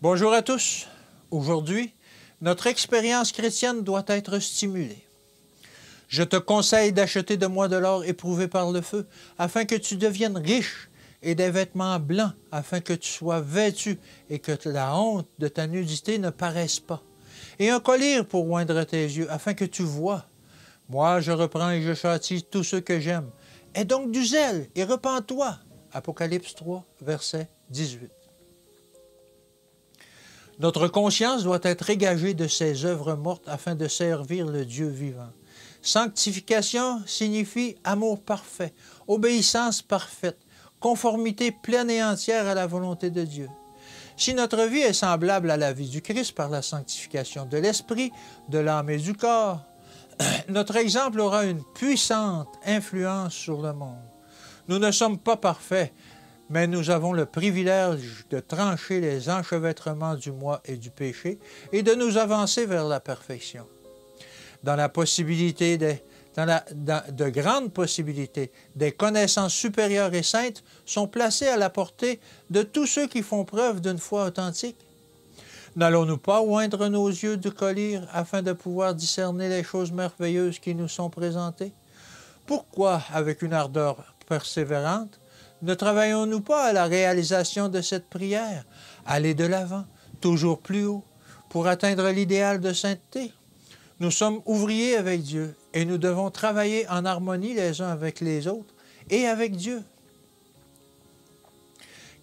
Bonjour à tous. Aujourd'hui, notre expérience chrétienne doit être stimulée. Je te conseille d'acheter de moi de l'or éprouvé par le feu, afin que tu deviennes riche, et des vêtements blancs, afin que tu sois vêtu, et que la honte de ta nudité ne paraisse pas. Et un collier pour oindre tes yeux, afin que tu vois. Moi, je reprends et je châtie tous ceux que j'aime. Aie donc du zèle et repens-toi. Apocalypse 3, verset 18. Notre conscience doit être égagée de ses œuvres mortes afin de servir le Dieu vivant. Sanctification signifie amour parfait, obéissance parfaite, conformité pleine et entière à la volonté de Dieu. Si notre vie est semblable à la vie du Christ par la sanctification de l'esprit, de l'âme et du corps, notre exemple aura une puissante influence sur le monde. Nous ne sommes pas parfaits, mais nous avons le privilège de trancher les enchevêtrements du moi et du péché et de nous avancer vers la perfection. De grandes possibilités, des connaissances supérieures et saintes sont placées à la portée de tous ceux qui font preuve d'une foi authentique. N'allons-nous pas oindre nos yeux de collier afin de pouvoir discerner les choses merveilleuses qui nous sont présentées? Pourquoi, avec une ardeur persévérante, ne travaillons-nous pas à la réalisation de cette prière, aller de l'avant, toujours plus haut, pour atteindre l'idéal de sainteté? Nous sommes ouvriers avec Dieu et nous devons travailler en harmonie les uns avec les autres et avec Dieu.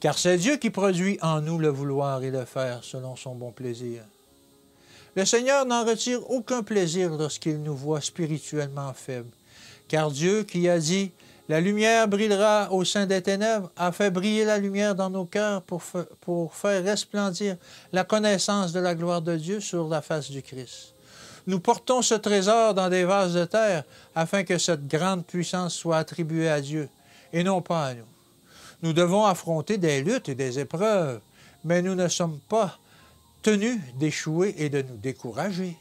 Car c'est Dieu qui produit en nous le vouloir et le faire selon son bon plaisir. Le Seigneur n'en retire aucun plaisir lorsqu'il nous voit spirituellement faibles. Car Dieu qui a dit « La lumière brillera au sein des ténèbres » a fait briller la lumière dans nos cœurs pour faire resplendir la connaissance de la gloire de Dieu sur la face du Christ. Nous portons ce trésor dans des vases de terre afin que cette grande puissance soit attribuée à Dieu et non pas à nous. Nous devons affronter des luttes et des épreuves, mais nous ne sommes pas tenus d'échouer et de nous décourager.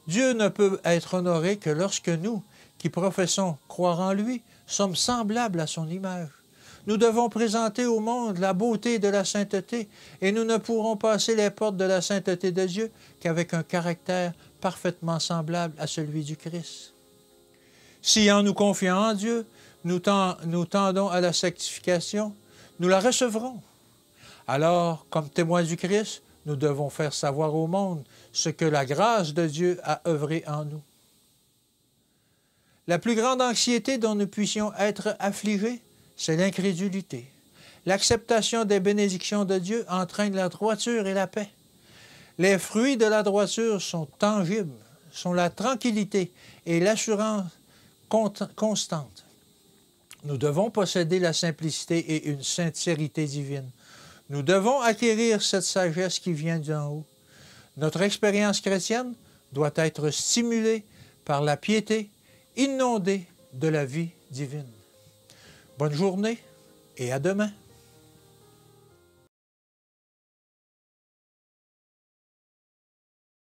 Dieu ne peut être honoré que lorsque nous, qui professons croire en lui, sommes semblables à son image. Nous devons présenter au monde la beauté de la sainteté et nous ne pourrons passer les portes de la sainteté de Dieu qu'avec un caractère parfaitement semblable à celui du Christ. Si en nous confiant en Dieu, nous tendons à la sanctification, nous la recevrons. Alors, comme témoins du Christ, nous devons faire savoir au monde ce que la grâce de Dieu a œuvré en nous. La plus grande anxiété dont nous puissions être affligés, c'est l'incrédulité. L'acceptation des bénédictions de Dieu entraîne la droiture et la paix. Les fruits de la droiture sont tangibles, sont la tranquillité et l'assurance constante. Nous devons posséder la simplicité et une sincérité divine. Nous devons acquérir cette sagesse qui vient d'en haut. Notre expérience chrétienne doit être stimulée par la piété, inondée de la vie divine. Bonne journée et à demain.